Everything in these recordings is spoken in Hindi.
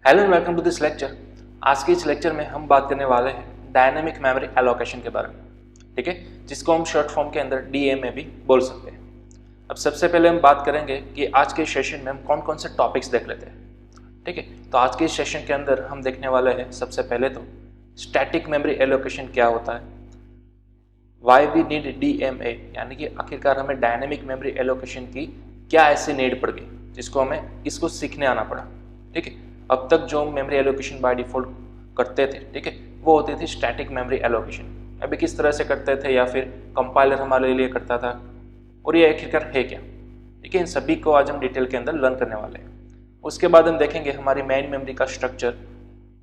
Hello and welcome to this lecture. आज के इस लेक्चर में हम बात करने वाले हैं डायनेमिक मेमोरी एलोकेशन के बारे में, ठीक है, जिसको हम शॉर्ट फॉर्म के अंदर डीएमए भी बोल सकते हैं। अब सबसे पहले हम बात करेंगे कि आज के सेशन में हम कौन कौन से टॉपिक्स देख लेते हैं, ठीक है। तो आज के इस सेशन के अंदर हम देखने वाले हैं सबसे पहले तो स्टैटिक मेमोरी एलोकेशन क्या होता है, वाई वी नीड डीएमए, यानी कि आखिरकार हमें डायनेमिक मेमोरी एलोकेशन की क्या ऐसी नीड पड़ गई जिसको हमें इसको सीखने आना पड़ा, ठीक है। अब तक जो मेमोरी एलोकेशन बाय डिफॉल्ट करते थे, ठीक है, वो होती थी स्टैटिक मेमोरी एलोकेशन। अभी किस तरह से करते थे या फिर कंपाइलर हमारे लिए करता था और ये आखिरकार है क्या, ठीक है, इन सभी को आज हम डिटेल के अंदर लर्न करने वाले हैं। उसके बाद हम देखेंगे हमारी मेन मेमोरी का स्ट्रक्चर,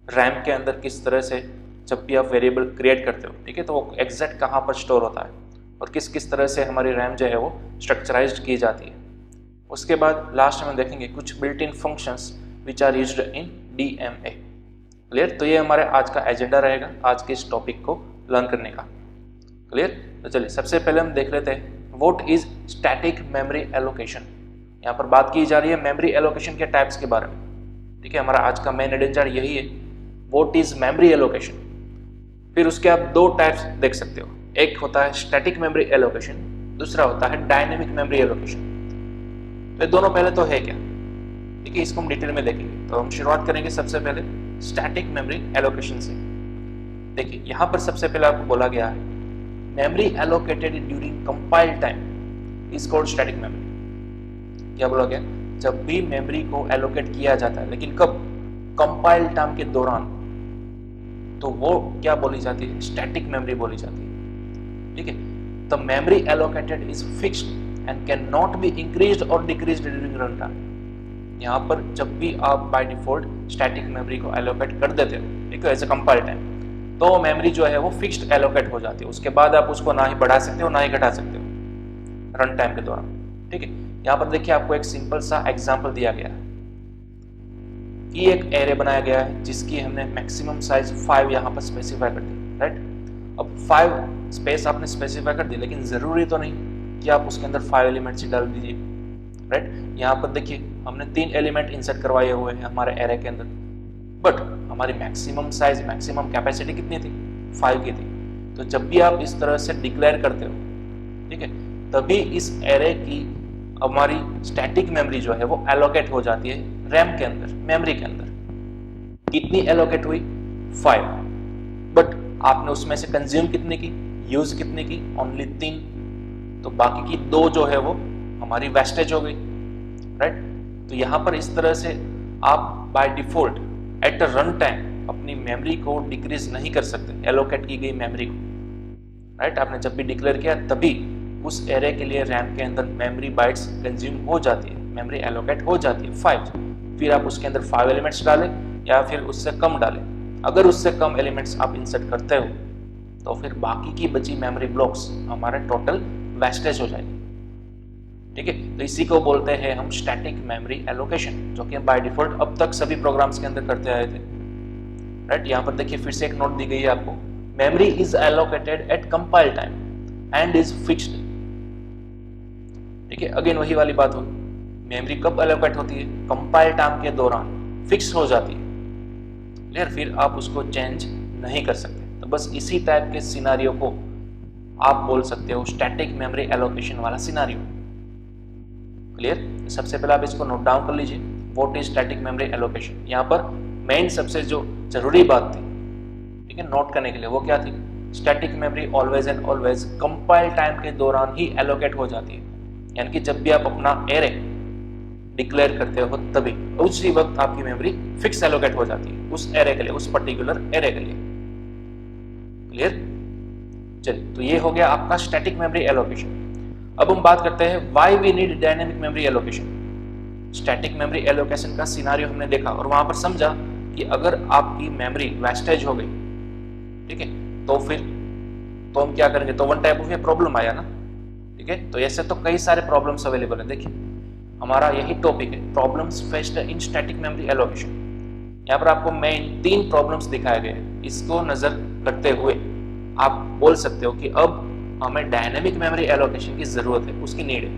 रैम के अंदर किस तरह से जब भी आप वेरिएबल क्रिएट करते हो, ठीक है, तो वो एग्जैक्ट कहाँ पर स्टोर होता है और किस किस तरह से हमारी रैम जो है वो स्ट्रक्चराइज्ड की जाती है। उसके बाद लास्ट में देखेंगे कुछ built in functions which are used in DMA. Clear? तो ये हमारे आज का एजेंडा रहेगा, आज के इस टॉपिक को लर्न करने का। क्लियर? तो चलिए सबसे पहले हम देख लेते हैं what is static memory allocation. यहाँ पर बात की जा रही है मेमोरी एलोकेशन के टाइप्स के बारे में, ठीक है। हमारा आज का मेन एजेंडा यही है, व्हाट इज मेमोरी एलोकेशन। फिर उसके आप दो टाइप्स देख सकते हो, एक होता है स्टैटिक मेमोरी एलोकेशन, दूसरा होता है डायनेमिक मेमोरी एलोकेशन। तो दोनों पहले तो है क्या, ठीक है, इसको हम डिटेल में देखेंगे। तो हम शुरुआत करेंगे सबसे पहले स्टैटिक मेमोरी एलोकेशन से। देखिए यहाँ पर सबसे पहले आपको बोला गया है memory allocated during compile time is called static memory. क्या बोला गया? जब भी मेमोरी को एलोकेट किया जाता है, लेकिन कब? कंपाइल टाइम के दौरान, तो वो क्या बोली जाती है? स्टैटिक मेमोरी बोली जाती है, ठीक है। The memory allocated is fixed and can not be increased और डिक्रीज्ड ड्यूरिंग रन टाइम। यहाँ पर जब भी आप बाय डिफॉल्ट स्टैटिक मेमोरी को एलोकेट कर देते हो, ठीक है, एज ए कंपाइल टाइम, तो मेमोरी जो है वो फिक्स्ड एलोकेट हो जाती है। उसके बाद आप उसको ना ही बढ़ा सकते हो ना ही घटा सकते हो रन टाइम के दौरान, ठीक है। यहाँ पर देखिए आपको एक सिंपल सा एग्जांपल दिया गया है कि एक एरे बनाया गया है जिसकी हमने मैक्सिमम साइज 5 यहाँ पर स्पेसिफाई कर दी, राइट। अब 5 स्पेस आपने स्पेसिफाई कर दी, लेकिन जरूरी तो नहीं कि आप उसके अंदर 5 एलिमेंट्स ही डाल दीजिए, राइट। यहाँ पर देखिए हमने 3 एलिमेंट इंसर्ट करवाए हुए हैं हमारे एरे के अंदर, बट हमारी मैक्सिमम साइज, मैक्सिमम कैपेसिटी कितनी थी? 5 की थी। तो जब भी आप इस तरह से डिक्लेयर करते हो, ठीक है, तभी इस एरे की हमारी स्टैटिक मेमोरी जो है वो एलोकेट हो जाती है रैम के अंदर, मेमोरी के अंदर। कितनी एलोकेट हुई? 5, बट आपने उसमें से कंज्यूम कितने की, यूज कितने की? ओनली 3। तो बाकी की 2 जो है वो हमारी वेस्टेज हो गई, राइट। तो यहाँ पर इस तरह से आप by default at run time अपनी मेमोरी को डिक्रीज नहीं कर सकते एलोकेट की गई मेमोरी को, राइट। आपने जब भी डिक्लेयर किया तभी उस एरे के लिए रैम के अंदर मेमोरी बाइट्स कंज्यूम हो जाती है, मेमोरी एलोकेट हो जाती है 5। फिर आप उसके अंदर 5 एलिमेंट्स डालें या फिर उससे कम डालें। अगर उससे कम एलिमेंट्स आप इंसर्ट करते हो तो फिर बाकी की बची मेमोरी ब्लॉक्स हमारे टोटल वेस्टेज हो जाएगी, ठीक है। तो इसी को बोलते हैं हम स्टैटिक मेमोरी एलोकेशन, जो कि बाय डिफॉल्ट अब तक सभी प्रोग्राम्स के अंदर करते आए थे, राइट। यहाँ पर देखिए फिर से एक नोट दी गई है आपको, memory is allocated eight compile time and is fixed, ठीक है। अगेन वही वाली बात होगी, मेमोरी कब एलोकेट होती है? कंपाइल टाइम के दौरान फिक्स हो जाती है, क्लियर। फिर आप उसको चेंज नहीं कर सकते। तो बस इसी टाइप के सिनारियो को आप बोल सकते हो स्टैटिक मेमोरी एलोकेशन वाला सिनारियो, क्लियर। सबसे पहले आप इसको नोट डाउन कर लीजिए, what is static memory allocation. यहाँ पर मेन सबसे जो जरूरी बात थी, ठीक है, नोट करने के लिए, वो क्या थी? Static memory always and always compile time के दौरान ही एलोकेट हो जाती है, यानी कि जब भी आप अपना एरे डिक्लेयर करते हो तभी उसी वक्त आपकी मेमोरी फिक्स एलोकेट हो जाती है उस एरे के लिए, उस पर्टिकुलर एरे के लिए, क्लियर। चलिए, तो ये हो गया आपका स्टैटिक मेमोरी एलोकेशन। अब हम बात करते हैं why we need dynamic memory allocation. Static memory allocation का सिनारियो हमने देखा और वहां पर समझा कि अगर आपकी मेमोरी वेस्टेज हो गई, ठीक है, तो फिर तो हम क्या करेंगे? तो वन टाइप ऑफ ये प्रॉब्लम आया ना, ठीक है। तो ऐसे तो कई सारे प्रॉब्लम्स अवेलेबल है। देखिए हमारा यही टॉपिक है, problems faced in static memory allocation. यहाँ पर आपको मेन 3 प्रॉब्लम्स दिखाए गए हैं। इसको नजर रखते हुए आप बोल सकते हो कि अब हमें डायनेमिक मेमोरी एलोकेशन की जरूरत है, उसकी नीड है,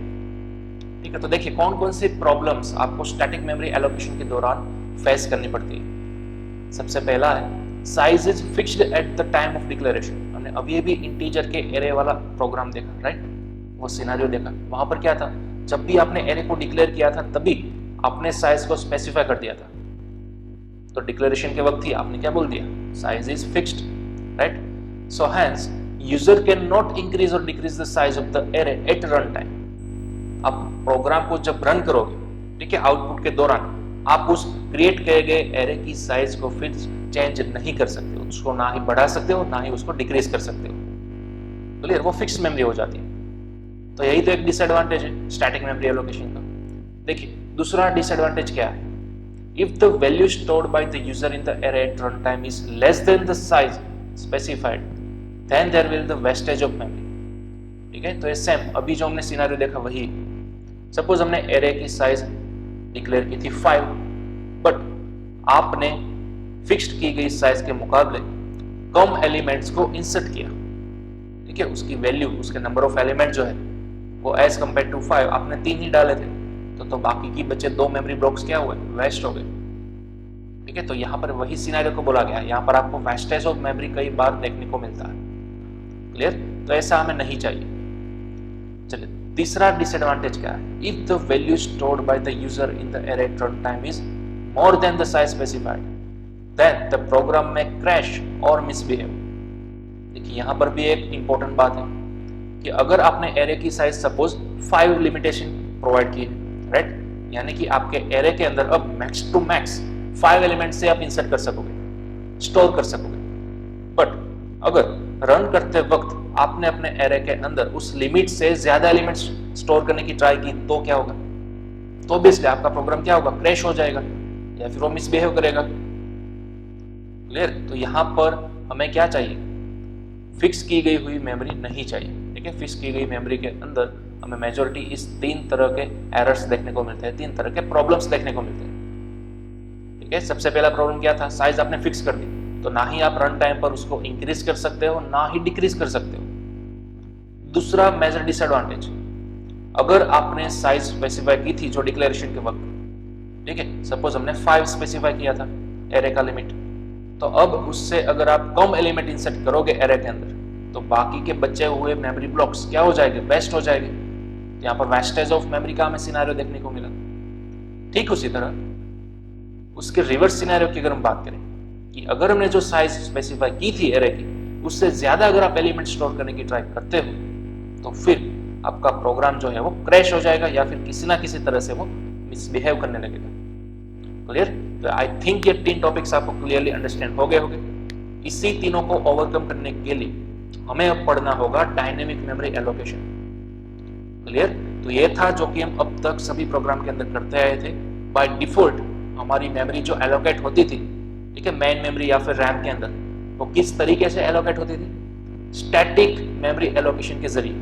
ठीक है। तो देखिए कौन कौन से प्रॉब्लम्स आपको स्टैटिक मेमोरी एलोकेशन के दौरान फेस करनी पड़ती है। सबसे पहला है size is fixed at the time of declaration. हमने अभी भी इंटीजर के एरे वाला प्रोग्राम देखा, राइट? वो सिनेरियो देखा। वहां पर क्या था, जब भी आपने एरे को डिक्लेयर किया था तभी आपने साइज को स्पेसिफाई कर दिया था। तो डिक्लेरेशन के वक्त ही आपने क्या बोल दिया, size is fixed, right? So hence user can not increase और decrease the size of the array at run time. आप प्रोग्राम को जब रन करोगे, ठीक है, आउटपुट के दौरान आप उस क्रिएट किए गए एरे की साइज को फिर चेंज नहीं कर सकते हो। उसको ना ही बढ़ा सकते हो ना ही उसको डिक्रीज कर सकते हो। क्लियर? वो फिक्स्ड मेमोरी हो जाती है। तो यही तो एक डिसएडवांटेज है स्टैटिक मेमोरी एलोकेशन का। देखिए दूसरा डिसएडवांटेज क्या है, if the value stored by the user in the array at run time is less than the size specified then there will the wastage of memory. ठीक है, तो ये सेम अभी जो हमने सिनेरियो देखा वही। सपोज हमने एरे की साइज डिक्लेयर की थी 5, बट आपने फिक्स्ड की गई साइज के मुकाबले कम एलिमेंट्स को इंसर्ट किया। ठीक है, उसकी वैल्यू, उसके नंबर ऑफ एलिमेंट जो है वो एज कंपेयर टू 5 आपने 3 ही डाले थे, तो बाकी की बचे 2 मेमोरी ब्लॉक्स क्या हुए, वेस्ट हो गए। ठीक है, तो यहाँ पर वही सिनेरियो को बोला गया। यहाँ पर आपको वेस्टेज ऑफ मेमोरी कई बार देखने को मिलता है। क्लियर? तो ऐसा हमें नहीं चाहिए। चलिए तीसरा डिसएडवांटेज क्या है, if the value stored by the user in the array run time is more than the size specified then the program में क्रैश और मिसबिहेव। देखिए यहाँ पर भी एक इंपॉर्टेंट बात है कि अगर आपने एरे की साइज सपोज 5 लिमिटेशन प्रोवाइड की है, राइट, यानी कि आपके एरे के अंदर अब मैक्स टू मैक्स 5 एलिमेंट से आप इंसर्ट कर सकोगे, स्टोर कर सकोगे। बट अगर रन करते वक्त आपने अपने एरे के अंदर उस लिमिट से ज्यादा एलिमेंट्स स्टोर करने की ट्राई की, तो क्या होगा, तो ऑब्वियसली आपका प्रोग्राम क्या होगा, क्रैश हो जाएगा या फिर वो मिसबिहेव करेगा। क्लियर? तो यहाँ पर हमें क्या चाहिए, फिक्स की गई हुई मेमोरी नहीं चाहिए। ठीक है, फिक्स की गई मेमोरी के अंदर हमें मेजॉरिटी इस 3 तरह के एरर्स देखने को मिलते हैं, 3 तरह के प्रॉब्लम्स देखने को मिलते हैं। ठीक है, सबसे पहला प्रॉब्लम क्या था, साइज आपने फिक्स कर दी, तो ना ही आप रन टाइम पर उसको इंक्रीज कर सकते हो ना ही डिक्रीज कर सकते हो। दूसरा मेजर डिसएडवांटेज, अगर आपने साइज स्पेसिफाई की थी जो डिक्लेरेशन के वक्त, ठीक है, सपोज हमने 5 स्पेसिफाई किया था एरे का लिमिट, तो अब उससे अगर आप कम एलिमेंट इंसर्ट करोगे एरे के अंदर, तो बाकी के बचे हुए मेमोरी ब्लॉक्स क्या हो जाएंगे, वेस्ट हो जाएंगे। यहाँ पर वेस्टेज ऑफ मेमोरी का हमें सिनेरियो देखने को मिला। ठीक उसी तरह उसके रिवर्स सिनेरियो की अगर हम बात करें कि अगर हमने जो साइज स्पेसिफाई की थी एरे की, उससे ज्यादा अगर आप एलिमेंट स्टोर करने की ट्राई करते हो, तो फिर आपका प्रोग्राम जो है वो क्रैश हो जाएगा या फिर किसी ना किसी तरह से वो मिसबिहेव करने लगेगा। क्लियर? तो आई थिंक ये 3 टॉपिक्स आपको क्लियरली अंडरस्टैंड हो गए होंगे। इसी तीनों को ओवरकम करने के लिए हमें अब पढ़ना होगा डायनेमिक मेमोरी एलोकेशन। क्लियर? तो ये था जो कि हम अब तक सभी प्रोग्राम के अंदर करते आए थे। बाय डिफॉल्ट हमारी मेमोरी जो एलोकेट होती थी, ठीक है, मेन मेमोरी या फिर रैम के अंदर, वो किस तरीके से एलोकेट होती थी, स्टैटिक मेमोरी एलोकेशन के जरिए,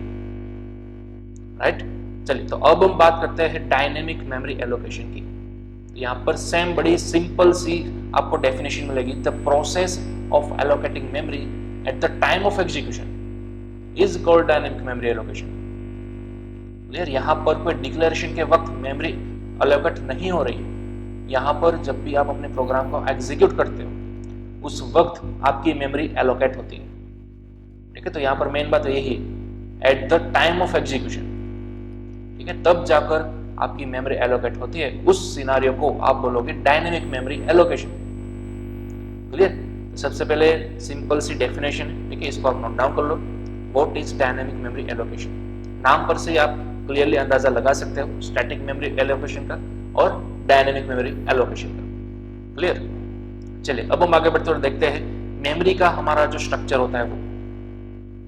राइट? चलिए, तो अब हम बात करते हैं डायनेमिक मेमोरी एलोकेशन की। यहाँ पर सेम बड़ी सिंपल सी आपको डेफिनेशन मिलेगी, the process of allocating memory at the time of execution is called dynamic memory allocation. Clear? यहाँ पर कोई डिक्लेरेशन के वक्त मेमोरी एलोकेट नहीं हो रही है। यहाँ पर जब भी आप अपने प्रोग्राम को एग्जीक्यूट करते हो उस वक्त आपकी मेमोरी एलोकेट होती है। ठीक है, तो यहाँ पर मेन बात यही है, at the time of execution, ठीक है, तब जाकर आपकी मेमोरी एलोकेट होती है। उस सिनारियो को आप बोलोगे डायनेमिक मेमोरी एलोकेशन। क्लियर? सबसे पहले सिंपल सी डेफिनेशन है, ठीक है, इसको आप नोट डाउन कर लो। What is dynamic memory allocation? No पर से आप क्लियरली अंदाजा लगा सकते हो स्टैटिक मेमोरी एलोकेशन का और डायनेमिक मेमोरी एलोकेशन का। क्लियर? चलिए अब हम आगे बढ़ते हुए देखते हैं मेमोरी का हमारा जो स्ट्रक्चर होता है वो।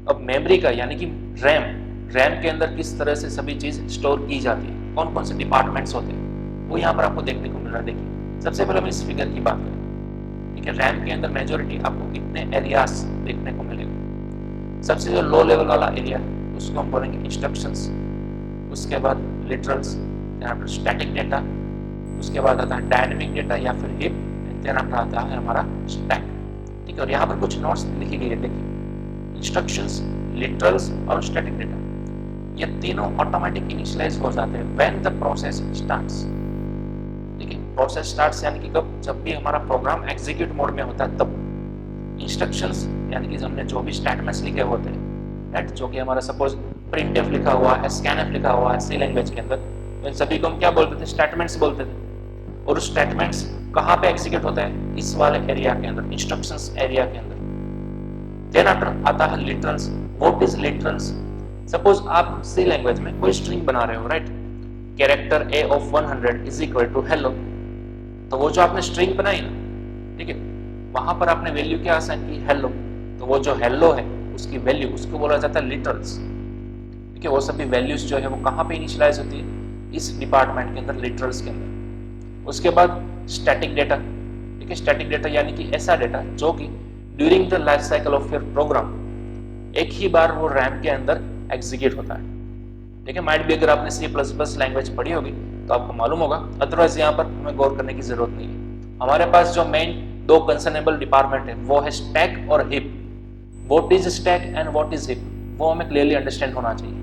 अब मेमोरी का यानी कि रैम के अंदर किस तरह से सभी चीज स्टोर की जाती है, कौन कौन से डिपार्टमेंट्स होते हैं, वो यहाँ पर आपको देखने को मिल रहा है। देखिए सबसे पहले हम इस फिगर की बात करें, ठीक है, रैम के अंदर मेजोरिटी आपको कितने एरियाज देखने को मिलेंगे। सबसे जो लो लेवल वाला एरिया उसको हम बोलेंगे इंस्ट्रक्शंस, उसके बाद लिटरल्स, स्टैटिक डेटा, उसके बाद आता है डायनेमिक डेटा या फिर हीप, देन आता है हमारा स्टैक। ठीक है, और यहाँ पर कुछ नोट्स लिखी गई है, देखिए इंस्ट्रक्शंस, लिटरल्स और स्टैटिक डेटा, ये तीनों ऑटोमेटिक इनिशियलाइज हो जाते हैं व्हेन द प्रोसेस स्टार्ट्स। ठीक है, प्रोसेस स्टार्ट्स यानी कि कब, जब भी हमारा प्रोग्राम एग्जीक्यूट मोड में होता है तब इंस्ट्रक्शंस यानी कि हमने जो भी स्टेटमेंट्स लिखे होते हैं, राइट, जो कि हमारा सपोज प्रिंटफ लिखा हुआ है, स्कैनफ लिखा हुआ है सी लैंग्वेज के अंदर, तो इन सभी को हम क्या बोलते थे, स्टेटमेंट्स बोलते थे। और उस स्टेटमेंट्स कहाँ पे एग्जीक्यूट होता है, इस वाले एरिया के अंदर, इंस्ट्रक्शंस एरिया के अंदर। देन आफ्टर आता है literals. What is literals? Suppose आप सी लैंग्वेज में कोई स्ट्रिंग बना रहे हो, right, character a of 100 is equal to hello, तो वो जो आपने स्ट्रिंग बनाई ना, ठीक है, वहां पर आपने वैल्यू क्या असाइन की, हेलो, तो वो जो हेलो है उसकी वैल्यू, उसको बोला जाता है लिटरल्स, ठीक है। वो सभी वैल्यूज जो है वो कहाँ पे इनिशियलाइज होती है, इस डिपार्टमेंट के अंदर, लिटरल्स के अंदर। उसके बाद स्टैटिक डेटा, ठीक है, स्टैटिक डेटा यानी कि ऐसा डेटा जो कि during the life cycle of your program एक ही बार वो रैम के अंदर एग्जीक्यूट होता है, ठीक है। माइट भी अगर आपने C++ लैंग्वेज पढ़ी होगी तो आपको मालूम होगा, अदरवाइज यहाँ पर हमें गौर करने की जरूरत नहीं है। हमारे पास जो मेन दो कंसर्नेबल डिपार्टमेंट है वो है स्टैक और hip. What is stack and what is hip, वो हमें क्लियरली अंडरस्टैंड होना चाहिए।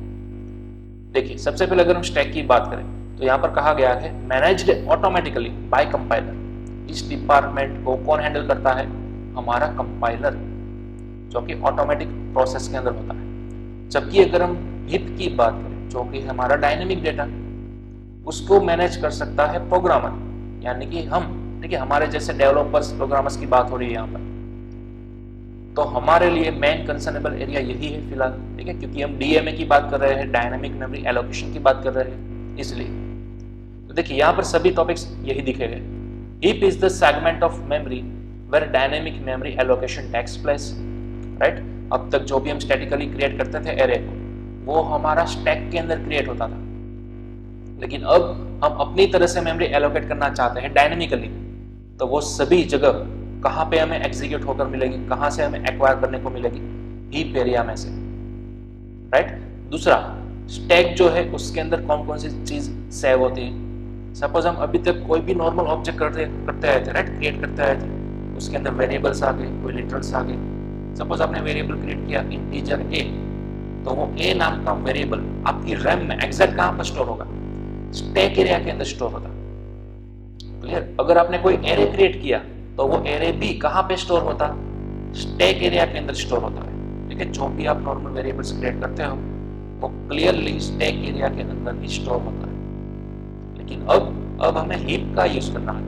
देखिए, सबसे पहले अगर हम स्टैक की बात करें तो यहाँ पर कहा गया है मैनेज्ड ऑटोमेटिकली बाय कंपाइलर। इस डिपार्टमेंट को कौन हैंडल करता है, हमारा कंपाइलर, जो कि ऑटोमेटिक प्रोसेस के अंदर होता है। जबकि अगर हम हिप की बात करें, जो कि हमारा डायनेमिक डेटा, उसको मैनेज कर सकता है प्रोग्रामर, यानी कि हम, ठीक है, हमारे जैसे डेवलपर्स, प्रोग्रामर्स की बात हो रही है यहाँ पर। तो हमारे लिए मेन कंसर्नेबल एरिया यही है फिलहाल, ठीक है, क्योंकि हम डीएमए की बात कर रहे हैं, डायनेमिक मेमोरी एलोकेशन की बात कर रहे हैं, इसलिए। तो देखिए यहाँ पर सभी टॉपिक्स यही दिखे गए। Heap is the segment of memory where dynamic memory allocation takes place, right. अब तक जो भी हम स्टैटिकली क्रिएट करते थे एरे को, वो हमारा स्टैक के अंदर क्रिएट होता था, लेकिन अब हम अपनी तरह से मेमोरी एलोकेट करना चाहते हैं डायनेमिकली, तो वो सभी जगह कहाँ पे हमें एग्जीक्यूट होकर मिलेगी, कहाँ से हमें एक्वायर करने को मिलेगी, हीप एरिया में से, राइट। दूसरा, स्टैक जो है उसके अंदर कौन कौन सी चीज सेव होती है। सपोज हम अभी तक कोई भी नॉर्मल ऑब्जेक्ट करते आए थे, राइट, क्रिएट करते आए थे, उसके अंदर वेरिएबल्स आ गए, कोई लिटरल्स आ गए। सपोज आपने वेरिएबल क्रिएट किया इंटीजर a, तो वो a नाम का वेरिएबल आपकी रैम में एग्जैक्ट कहाँ पर स्टोर होगा, स्टैक एरिया के अंदर स्टोर होता। क्लियर? अगर आपने कोई एरे क्रिएट किया तो वो एरे भी कहाँ पे स्टोर होता, स्टैक एरिया के अंदर स्टोर होता है, ठीक है। जो भी आप नॉर्मल वेरिएबल्स क्रिएट करते हो वो क्लियरली स्टैक एरिया के अंदर ही स्टोर होता है। लेकिन अब हमें हीप का यूज करना है।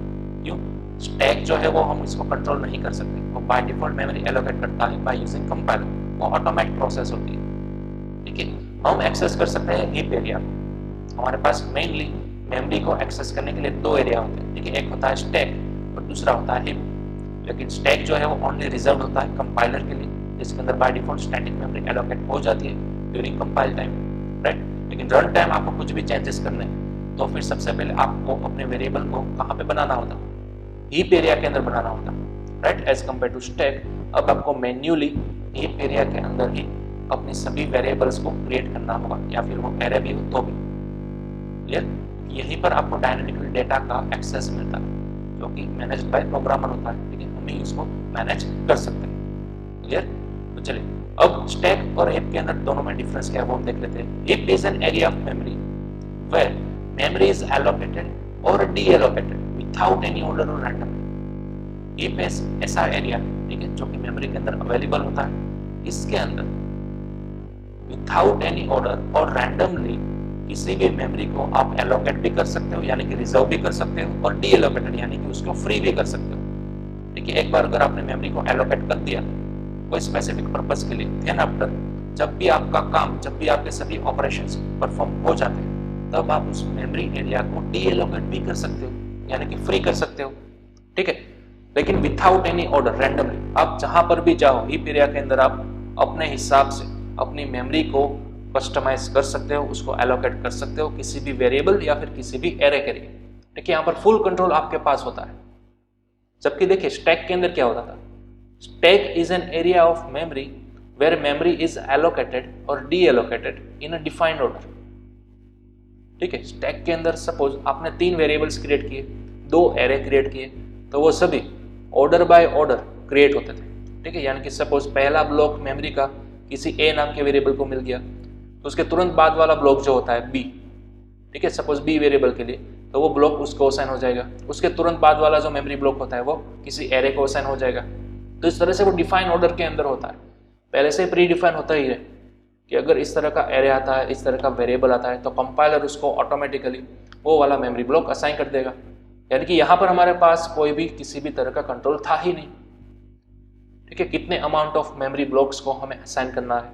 क्यों? स्टैक जो है वो हम इसको कंट्रोल नहीं कर सकते, वो बाय डिफॉल्ट मेमोरी एलोकेट करता है बाय यूजिंग कंपाइलर, वो ऑटोमेटिक प्रोसेस होती है, ठीक है। हम एक्सेस कर सकते हैं हीप एरिया। हमारे पास मेनली मेमोरी को एक्सेस करने के लिए दो एरिया होते हैं, ठीक है, एक होता है स्टैक और दूसरा होता है हीप। लेकिन स्टैक जो है वो ओनली रिजर्व होता है कंपाइलर के लिए, जिसके अंदर by default static memory allocate हो जाती है ड्यूरिंग कंपाइल टाइम, राइट। लेकिन रन टाइम आपको कुछ भी चेंजेस करने हैं तो फिर सबसे पहले आपको अपने वेरिएबल को कहाँ पे बनाना होता, हीप एरिया के अंदर बनाना होता, right, as compare to stack. अब आपको मैन्युअली हीप एरिया के अंदर ही अपनी सभी वेरिएबल्स को क्रिएट करना होगा, या फिर वो एरे भी हो तो भी। क्लियर? यहीं पर आपको डायनेमिकली डेटा का एक्सेस मिलता है, जो कि मैनेज्ड बाय प्रोग्रामर होता है, लेकिन हम ही उसको मैनेज कर सकते हैं। क्लियर? तो चलिए अब स्टैक और हीप के अंदर दोनों में डिफरेंस क्या है वो हम देख लेते हैं। Heap is an area of memory where memory is allocated और डीएलोकेटेड विदाउट एनी ऑर्डर और रैंडम। हीप ऐसा एरिया, ठीक है, जो कि मेमोरी के अंदर अवेलेबल होता है, इसके अंदर विदाउट एनी ऑर्डर और रैंडमली किसी भी मेमोरी को आप एलोकेट भी कर सकते हो, यानी कि रिजर्व भी कर सकते हो, और डी एलोकेटेड यानी कि उसको फ्री भी कर सकते हो। ठीक है, एक बार अगर आपने मेमोरी को एलोकेट कर दिया कोई स्पेसिफिक पर्पस के लिए, देन आफ्टर जब भी आपका काम, जब भी आपके सभी ऑपरेशंस परफॉर्म हो जाते हैं, तब आप उस मेमोरी एरिया को डी एलोकेट भी कर सकते हो, यानी कि फ्री कर सकते हो। ठीक है, लेकिन विदाउट एनी ऑर्डर, रैंडमली आप जहां पर भी जाओ हीप एरिया के अंदर आप अपने हिसाब से अपनी मेमोरी को कस्टमाइज कर सकते हो, उसको एलोकेट कर सकते हो किसी भी वेरिएबल या फिर किसी भी एरे के लिए। देखिए यहाँ पर फुल कंट्रोल आपके पास होता है। जबकि देखिए स्टैक के अंदर क्या होता था, stack is an area of memory where memory is allocated और deallocated in a defined order. ठीक है, स्टैक के अंदर सपोज आपने 3 वेरिएबल्स क्रिएट किए, 2 एरे क्रिएट किए, तो वो सभी ऑर्डर बाय ऑर्डर क्रिएट होते थे। ठीक है, यानी कि सपोज पहला ब्लॉक मेमोरी का किसी ए नाम के वेरिएबल को मिल गया, तो उसके तुरंत बाद वाला ब्लॉक जो होता है बी, ठीक है, सपोज बी वेरिएबल के लिए तो वो ब्लॉक उसको असाइन हो जाएगा। उसके तुरंत बाद वाला जो मेमोरी ब्लॉक होता है वो किसी एरे को असाइन हो जाएगा। तो इस तरह से वो डिफाइन ऑर्डर के अंदर होता है, पहले से प्री डिफाइन होता ही है कि अगर इस तरह का एरे आता है, इस तरह का वेरिएबल आता है, तो कंपाइलर उसको ऑटोमेटिकली वो वाला मेमोरी ब्लॉक असाइन कर देगा। यानी कि यहाँ पर हमारे पास कोई भी किसी भी तरह का कंट्रोल था ही नहीं। ठीक है, कितने अमाउंट ऑफ मेमोरी ब्लॉक्स को हमें असाइन करना है,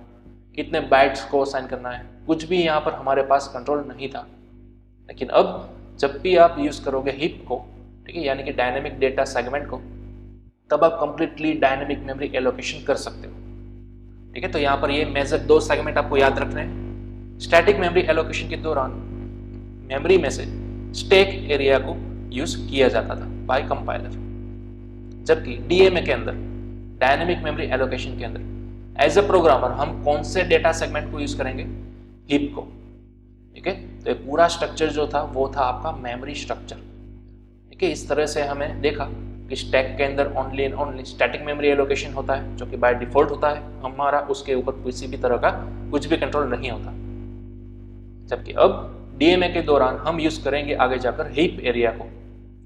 कितने बाइट्स को असाइन करना है, कुछ भी यहाँ पर हमारे पास कंट्रोल नहीं था। लेकिन अब जब भी आप यूज करोगे हीप को, ठीक है, यानी कि डायनेमिक डेटा सेगमेंट को, तब आप कंप्लीटली डायनेमिक मेमोरी एलोकेशन कर सकते हो। ठीक है, तो यहाँ पर ये मेजर 2 सेगमेंट आपको याद रखने हैं। स्टैटिक मेमोरी एलोकेशन के दौरान मेमोरी में से स्टैक एरिया को यूज किया जाता था बाय कंपाइलर, जबकि डीएमए के अंदर, डायनेमिक मेमोरी एलोकेशन के अंदर, एज अ प्रोग्रामर हम कौन से डेटा सेगमेंट को यूज करेंगे? हीप को। ठीक है, तो ये पूरा स्ट्रक्चर जो था वो था आपका मेमोरी स्ट्रक्चर। ठीक है, इस तरह से हमें देखा कि स्टैक के अंदर only and only static memory allocation होता है, जो कि बाय डिफॉल्ट होता है हमारा, उसके ऊपर किसी भी तरह का कुछ भी कंट्रोल नहीं होता। जबकि अब डीएमए के दौरान हम यूज करेंगे आगे जाकर हीप एरिया को।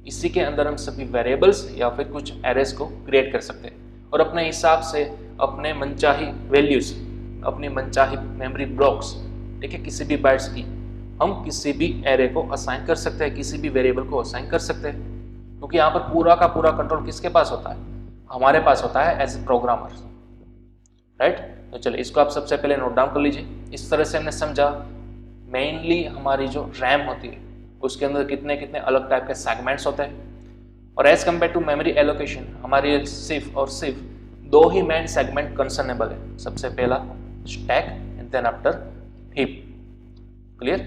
इसी के अंदर हम सभी वेरिएबल्स या फिर कुछ एरेस को क्रिएट कर सकते हैं और अपने हिसाब से अपने मनचाही वैल्यूज, अपनी मनचाही मेमोरी ब्लॉक्स, ठीक है, किसी भी बाइट्स की हम किसी भी एरे को असाइन कर सकते हैं, किसी भी वेरिएबल को असाइन कर सकते हैं, क्योंकि यहाँ पर पूरा का पूरा कंट्रोल किसके पास होता है? हमारे पास होता है एज ए प्रोग्रामर। राइट, तो चलिए इसको आप सबसे पहले नोट डाउन कर लीजिए। इस तरह से हमने समझा मेनली हमारी जो रैम होती है उसके अंदर कितने कितने अलग टाइप के सेगमेंट्स होते हैं, और as compare to memory allocation हमारी सिर्फ और सिर्फ 2 ही मेन सेगमेंट कंसर्नेबल है। सबसे पहला stack and then after heap. Clear?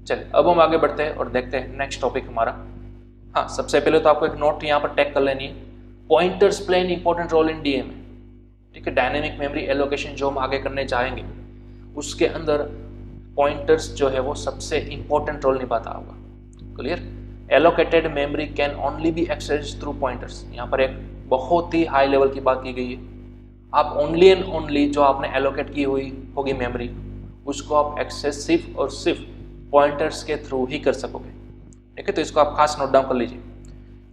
चलिए अब हम आगे बढ़ते हैं और देखते हैं नेक्स्ट टॉपिक हमारा। हाँ, सबसे पहले तो आपको एक नोट यहाँ पर टैग कर लेनी है, pointers play an important role in DMA. ठीक है, डायनेमिक मेमोरी एलोकेशन जो हम आगे करने चाहेंगे उसके अंदर पॉइंटर्स जो है वो सबसे इंपॉर्टेंट रोल निभाता होगा। Clear? Allocated memory can only B accessed through pointers. यहाँ पर एक बहुत ही हाई लेवल की बात की गई है। आप ओनली एंड ओनली जो आपने एलोकेट की हुई होगी मेमोरी, उसको आप एक्सेस सिर्फ और सिर्फ पॉइंटर्स के थ्रू ही कर सकोगे। ठीक है, तो इसको आप खास नोट डाउन कर लीजिए।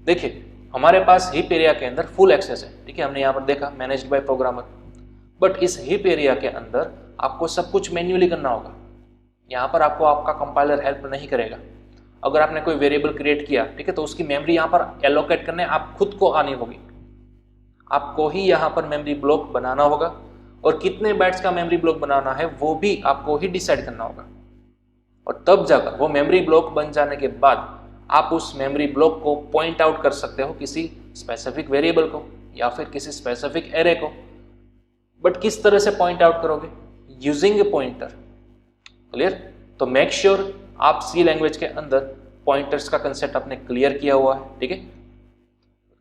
देखिए हमारे पास हीप एरिया के अंदर फुल एक्सेस है। ठीक है, हमने यहाँ पर देखा मैनेज्ड बाय प्रोग्रामर, बट इस हीप एरिया के अंदर आपको सब कुछ मैन्युअली करना होगा। यहाँ पर आपको आपका कंपाइलर हेल्प नहीं करेगा। अगर आपने कोई वेरिएबल क्रिएट किया, ठीक है, तो उसकी मेमोरी यहाँ पर एलोकेट करने आप खुद को आनी होगी। आपको ही यहाँ पर मेमोरी ब्लॉक बनाना होगा, और कितने बाइट्स का मेमोरी ब्लॉक बनाना है वो भी आपको ही डिसाइड करना होगा। और तब जाकर वो मेमोरी ब्लॉक बन जाने के बाद आप उस मेमोरी ब्लॉक को पॉइंट आउट कर सकते हो किसी स्पेसिफिक वेरिएबल को या फिर किसी स्पेसिफिक एरे को। बट किस तरह से पॉइंट आउट करोगे? यूजिंग ए पॉइंटर। क्लियर? तो मेक श्योर आप सी लैंग्वेज के अंदर पॉइंटर्स का कंसेप्ट आपने क्लियर किया हुआ है। ठीक है,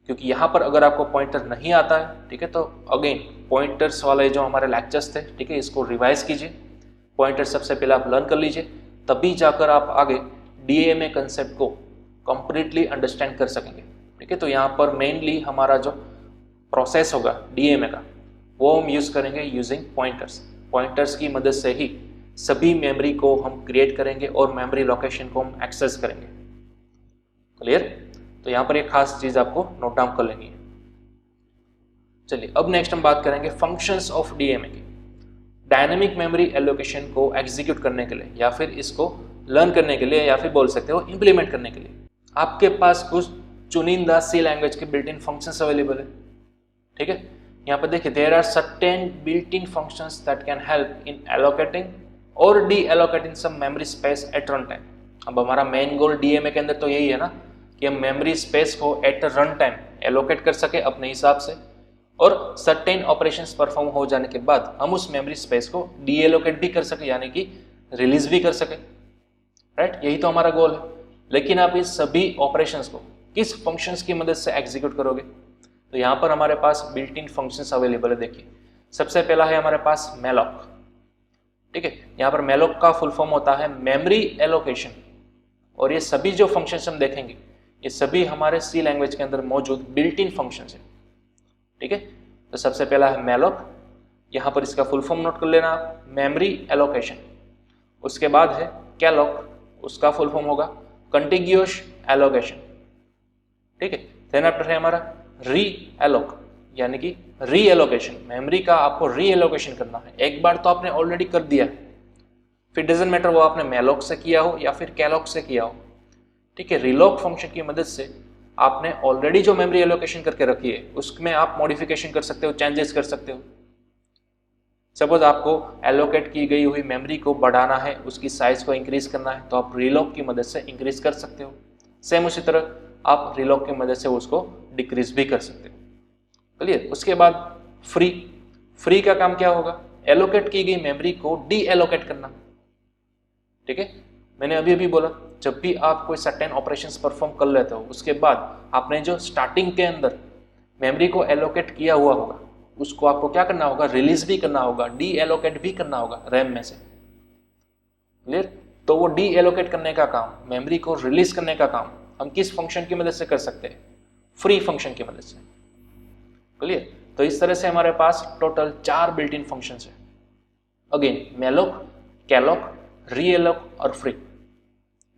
क्योंकि यहाँ पर अगर आपको पॉइंटर नहीं आता है, ठीक है, तो अगेन पॉइंटर्स वाले जो हमारे लेक्चर्स थे, ठीक है, इसको रिवाइज कीजिए। पॉइंटर सबसे पहले आप लर्न कर लीजिए, तभी जाकर आप आगे डीएमए कंसेप्ट को कंप्लीटली अंडरस्टैंड कर सकेंगे। ठीक है, तो यहाँ पर मेनली हमारा जो प्रोसेस होगा डीएमए का वो हम यूज करेंगे यूजिंग पॉइंटर्स। पॉइंटर्स की मदद से ही सभी मेमोरी को हम क्रिएट करेंगे और मेमोरी लोकेशन को हम एक्सेस करेंगे। क्लियर? तो यहाँ पर एक खास चीज आपको नोट डाउन कर लेनी है। चलिए अब नेक्स्ट हम बात करेंगे फंक्शंस ऑफ डीएमए की। डायनेमिक मेमोरी एलोकेशन को एग्जीक्यूट करने के लिए या फिर इसको लर्न करने के लिए या फिर बोल सकते हो इंप्लीमेंट करने के लिए आपके पास कुछ चुनिंदा सी लैंग्वेज के बिल्ट इन फंक्शंस अवेलेबल है। ठीक है, यहाँ पर देखिए there are certain built in functions that can help in allocating और deallocating some memory space at run time. अब हमारा मेन गोल डीएमए के अंदर तो यही है ना कि हम मेमोरी स्पेस को एट रन टाइम एलोकेट कर सके अपने हिसाब से, और सर्टेन ऑपरेशंस परफॉर्म हो जाने के बाद हम उस मेमोरी स्पेस को डी एलोकेट भी कर सके, यानी कि रिलीज भी कर सके। राइट, यही तो हमारा गोल है। लेकिन आप इस सभी ऑपरेशंस को किस फंक्शंस की मदद से एग्जीक्यूट करोगे? तो यहाँ पर हमारे पास बिल्ट इन फंक्शंस अवेलेबल है। देखिए सबसे पहला है हमारे पास मेलॉक। ठीक है, यहाँ पर मेलॉक का फुल फॉर्म होता है मेमोरी एलोकेशन, और ये सभी जो फंक्शंस हम देखेंगे ये सभी हमारे सी लैंग्वेज के अंदर मौजूद बिल्ट इन फंक्शंस है। ठीक है, तो सबसे पहला है मेलॉक, यहाँ पर इसका फुल फॉर्म नोट कर लेना, मेमोरी एलोकेशन। उसके बाद है कैलॉक, उसका फुल फॉर्म होगा कंटिग्यूअस एलोकेशन, ठीक है। देन आफ्टर है हमारा री एलोक, यानी कि री एलोकेशन, मेमोरी का आपको री एलोकेशन करना है। एक बार तो आपने ऑलरेडी कर दिया, फिर डजंट मैटर वो आपने मेलोक से किया हो या फिर कैलोक से किया हो, ठीक है। रिलॉक फंक्शन की मदद से आपने ऑलरेडी जो मेमोरी एलोकेशन करके रखी है उसमें आप मॉडिफिकेशन कर सकते हो, चेंजेस कर सकते हो। सपोज आपको एलोकेट की गई हुई मेमोरी को बढ़ाना है, उसकी साइज को इंक्रीज करना है, तो आप रिलॉक की मदद से इंक्रीज कर सकते हो। सेम उसी तरह आप रिलॉक की मदद से उसको डिक्रीज भी कर सकते हो। क्लियर। उसके बाद फ्री का काम क्या होगा? एलोकेट की गई मेमोरी को डी एलोकेट करना, ठीक है। मैंने अभी बोला, जब भी आप कोई सर्टेन ऑपरेशंस परफॉर्म कर लेते हो, उसके बाद आपने जो स्टार्टिंग के अंदर मेमोरी को एलोकेट किया हुआ होगा उसको आपको क्या करना होगा? रिलीज भी करना होगा, डी एलोकेट भी करना होगा रैम में से। क्लियर। तो वो डी एलोकेट करने का काम, मेमोरी को रिलीज करने का काम हम किस फंक्शन की मदद से कर सकते हैं? फ्री फंक्शन की मदद से। क्लियर। तो इस तरह से हमारे पास टोटल 4 बिल्ट इन फंक्शन है। अगेन मेलोक, कैलोक, री एलोक और फ्री,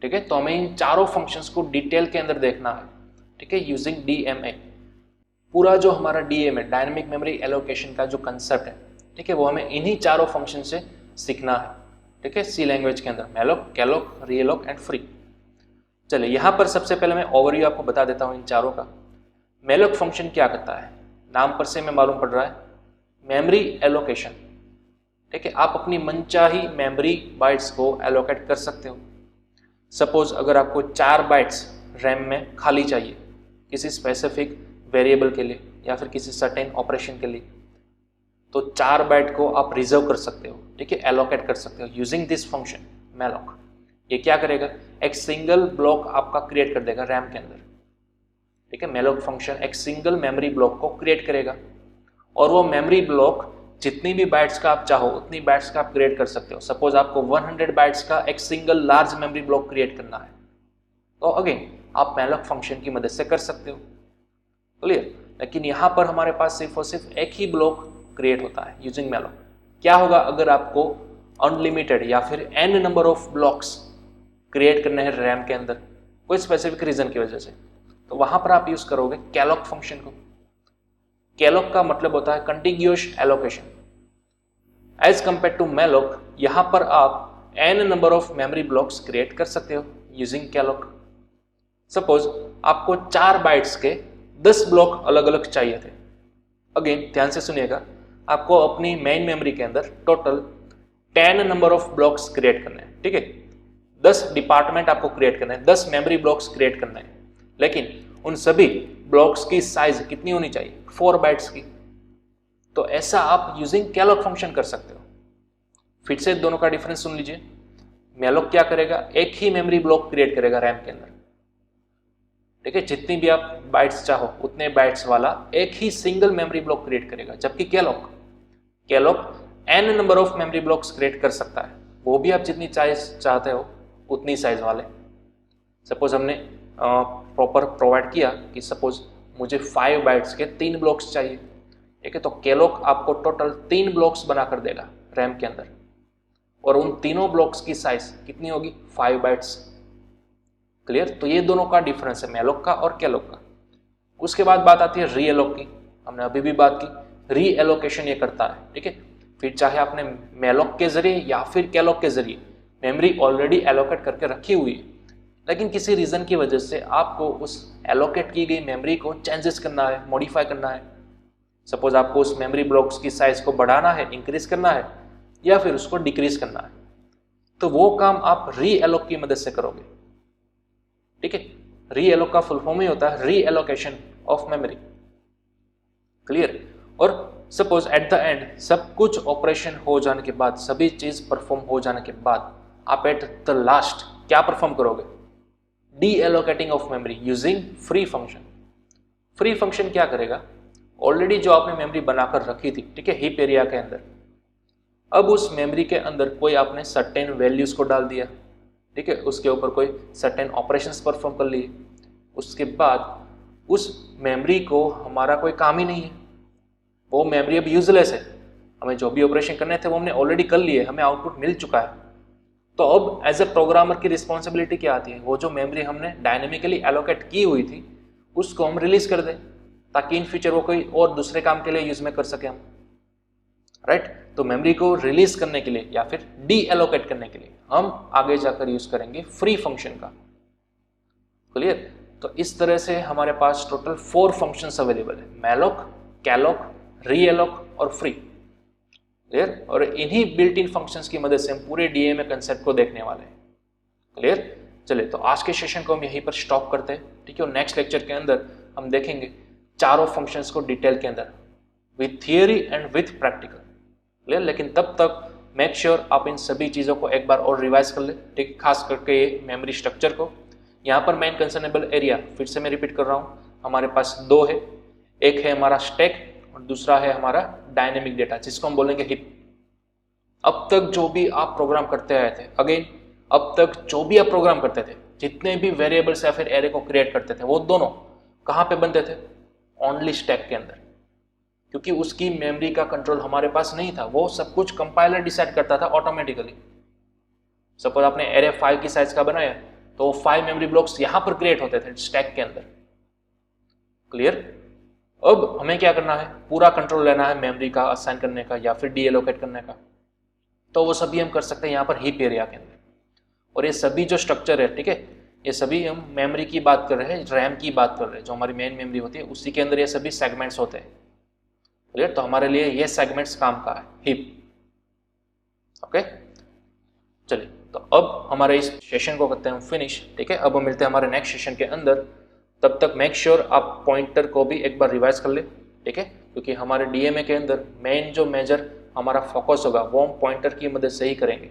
ठीक है। तो हमें इन चारों फंक्शंस को डिटेल के अंदर देखना है, ठीक है, यूजिंग डीएमए। पूरा जो हमारा डीएमए डायनेमिक मेमोरी एलोकेशन का जो कंसेप्ट है, ठीक है, वो हमें इन्हीं चारों फंक्शन से सीखना है, ठीक है, सी लैंग्वेज के अंदर, मेलोक, कैलोक, री एलोक एंड फ्री। चलिए यहाँ पर सबसे पहले मैं ओवरव्यू आपको बता देता हूँ इन चारों का। मेलोक फंक्शन क्या करता है? नाम पर से हमें मालूम पड़ रहा है, मेमोरी एलोकेशन, ठीक है। आप अपनी मनचाही मेमोरी बाइट्स को एलोकेट कर सकते हो। सपोज अगर आपको 4 बाइट्स रैम में खाली चाहिए किसी स्पेसिफिक वेरिएबल के लिए या फिर किसी सर्टेन ऑपरेशन के लिए, तो 4 बाइट को आप रिजर्व कर सकते हो, ठीक है, एलोकेट कर सकते हो यूजिंग दिस फंक्शन मेलोक। ये क्या करेगा? एक सिंगल ब्लॉक आपका क्रिएट कर देगा रैम के अंदर, ठीक है। मेलोक फंक्शन एक सिंगल मेमोरी ब्लॉक को क्रिएट करेगा और वो मेमोरी ब्लॉक जितनी भी बाइट्स का आप चाहो उतनी बाइट्स का आप क्रिएट कर सकते हो। सपोज आपको 100 बाइट्स का एक single large memory block create करना है, तो अगेन आप मेलोक फंक्शन की मदद से कर सकते हो। क्लियर। लेकिन यहाँ पर हमारे पास सिर्फ और सिर्फ एक ही ब्लॉक क्रिएट होता है यूजिंग मेलोक। क्या होगा अगर आपको अनलिमिटेड या फिर n number of blocks create करने हैं रैम के अंदर कोई स्पेसिफिक रीजन की वजह से, तो वहां पर आप यूज करोगे कैलोक फंक्शन को। कैलोक का मतलब होता है contiguous allocation. As compare to malloc, यहां पर आप n number of memory blocks create कर सकते हो यूजिंग कैलोक। सपोज आपको 4 बाइट्स के 10 ब्लॉक अलग अलग चाहिए थे। अगेन ध्यान से सुनिएगा, आपको अपनी मेन मेमोरी के अंदर total 10 number of blocks create करने हैं, ठीक है। 10 डिपार्टमेंट आपको क्रिएट करना है, 10 मेमोरी ब्लॉक्स क्रिएट करना है, लेकिन उन सभी ब्लॉक्स की साइज कितनी होनी चाहिए? 4 बाइट्स की। तो ऐसा आप यूजिंग कैलोक फंक्शन कर सकते हो। फिर से दोनों का डिफरेंस सुन लीजिए। मेलोक क्या करेगा? एक ही मेमोरी ब्लॉक क्रिएट करेगा रैम के अंदर, ठीक है, जितनी भी आप बाइट्स चाहो उतने बाइट्स वाला एक ही सिंगल मेमोरी ब्लॉक क्रिएट करेगा। जबकि कैलोक n number of memory blocks create कर सकता है, वो भी आप जितनी साइज चाहते हो उतनी साइज वाले। सपोज हमने प्रॉपर प्रोवाइड किया कि सपोज मुझे 5 बाइट्स के 3 ब्लॉक्स चाहिए, ठीक है, तो कैलोक आपको टोटल 3 ब्लॉक्स बनाकर देगा रैम के अंदर और उन तीनों ब्लॉक्स की साइज कितनी होगी? 5 बाइट्स। क्लियर। तो ये दोनों का डिफरेंस है मेलोक का और कैलोक का। उसके बाद बात आती है री एलोक की। हमने अभी भी बात की, री एलोकेशन ये करता है, ठीक है। फिर चाहे आपने मेलोक के जरिए या फिर कैलोक के जरिए मेमोरी ऑलरेडी एलोकेट करके रखी हुई है, लेकिन किसी रीजन की वजह से आपको उस एलोकेट की गई मेमोरी को चेंजेस करना है, मॉडिफाई करना है। सपोज आपको उस मेमोरी ब्लॉक्स की साइज को बढ़ाना है, इंक्रीज करना है या फिर उसको डिक्रीज करना है, तो वो काम आप री एलोक की मदद से करोगे, ठीक है। री एलोक का फुल फॉर्म ही होता है री एलोकेशन ऑफ मेमोरी। क्लियर। और सपोज एट द एंड सब कुछ ऑपरेशन हो जाने के बाद, सभी चीज परफॉर्म हो जाने के बाद आप एट द लास्ट क्या परफॉर्म करोगे? D allocating of memory using free function. Free function क्या करेगा? ऑलरेडी जो आपने मेमोरी बनाकर रखी थी, ठीक है, हीप एरिया के अंदर, अब उस मेमोरी के अंदर कोई आपने सर्टेन वैल्यूज को डाल दिया, ठीक है, उसके ऊपर कोई सर्टेन ऑपरेशंस परफॉर्म कर लिए, उसके बाद उस मेमोरी को हमारा कोई काम ही नहीं है, वो मेमोरी अब यूजलेस है। हमें जो भी ऑपरेशन करने थे वो हमने ऑलरेडी कर लिए, हमें आउटपुट मिल चुका है, तो अब एज ए प्रोग्रामर की रिस्पॉन्सिबिलिटी क्या आती है, वो जो मेमोरी हमने डायनेमिकली एलोकेट की हुई थी उसको हम रिलीज कर दें ताकि इन फ्यूचर वो कोई और दूसरे काम के लिए यूज में कर सके हम, राइट। तो मेमोरी को रिलीज करने के लिए या फिर डी एलोकेट करने के लिए हम आगे जाकर यूज करेंगे फ्री फंक्शन का। क्लियर। तो इस तरह से हमारे पास टोटल 4 फंक्शंस अवेलेबल है, मैलोक, कैलोक, रीएलोक और फ्री। क्लियर। और इन्हीं बिल्ट इन फंक्शंस की मदद से हम पूरे डीएमए कंसेप्ट को देखने वाले हैं। क्लियर। चलिए, तो आज के सेशन को हम यहीं पर स्टॉप करते हैं, ठीक है। और नेक्स्ट लेक्चर के अंदर हम देखेंगे चारों फंक्शंस को डिटेल के अंदर with theory and with practical. Clear. लेकिन तब तक मेक श्योर आप इन सभी चीज़ों को एक बार और रिवाइज कर ले, ठीक, खास करके ये मेमोरी स्ट्रक्चर को। यहाँ पर मेन कंसर्नेबल एरिया फिर से मैं रिपीट कर रहा हूँ, हमारे पास 2 है, एक है हमारा स्टैक और दूसरा है हमारा डायनेमिक डेटा जिसको हम बोलेंगे हीप। अब तक जो भी आप प्रोग्राम करते आए थे, अगेन अब तक जो भी आप प्रोग्राम करते थे, जितने भी वेरिएबल्स या फिर एरे को क्रिएट करते थे, वो दोनों कहाँ पे बनते थे, ओनली स्टैक के अंदर, क्योंकि उसकी मेमोरी का कंट्रोल हमारे पास नहीं था, वो सब कुछ कंपाइलर डिसाइड करता था ऑटोमेटिकली। सपोज आपने एरे 5 की साइज का बनाया तो 5 मेमोरी ब्लॉक्स यहां पर क्रिएट होते थे स्टैक के अंदर। क्लियर। अब हमें क्या करना है, पूरा कंट्रोल लेना है मेमोरी का असाइन करने का या फिर डी एलोकेट करने का, तो वो सभी हम कर सकते हैं यहाँ पर हीप एरिया के अंदर। और ये सभी जो स्ट्रक्चर है, ठीक है, ये सभी हम मेमोरी की बात कर रहे हैं, रैम की बात कर रहे हैं, जो हमारी मेन मेमोरी होती है उसी के अंदर ये सभी सेगमेंट्स होते हैं। क्लियर। तो हमारे लिए ये सेगमेंट्स काम का है, हीप। ओके। चलिए, तो अब हमारे इस सेशन को करते हैं हम फिनिश, ठीक है। अब हम मिलते हैं हमारे नेक्स्ट सेशन के अंदर। तब तक मेक श्योर आप पॉइंटर को भी एक बार रिवाइज कर ले, ठीक है, क्योंकि हमारे डीएमए के अंदर मेन जो मेजर हमारा फोकस होगा वो हम पॉइंटर की मदद से ही करेंगे।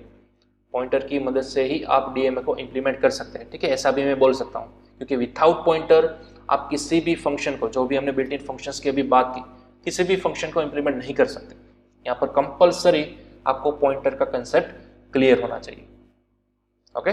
पॉइंटर की मदद से ही आप डीएमए को इम्प्लीमेंट कर सकते हैं, ठीक है, ऐसा भी मैं बोल सकता हूँ, क्योंकि विथआउट पॉइंटर आप किसी भी फंक्शन को, जो भी हमने बिल्ट इन फंक्शंस की अभी बात की, किसी भी फंक्शन को इम्प्लीमेंट नहीं कर सकते। यहाँ पर कंपल्सरी आपको पॉइंटर का कंसेप्ट क्लियर होना चाहिए। ओके।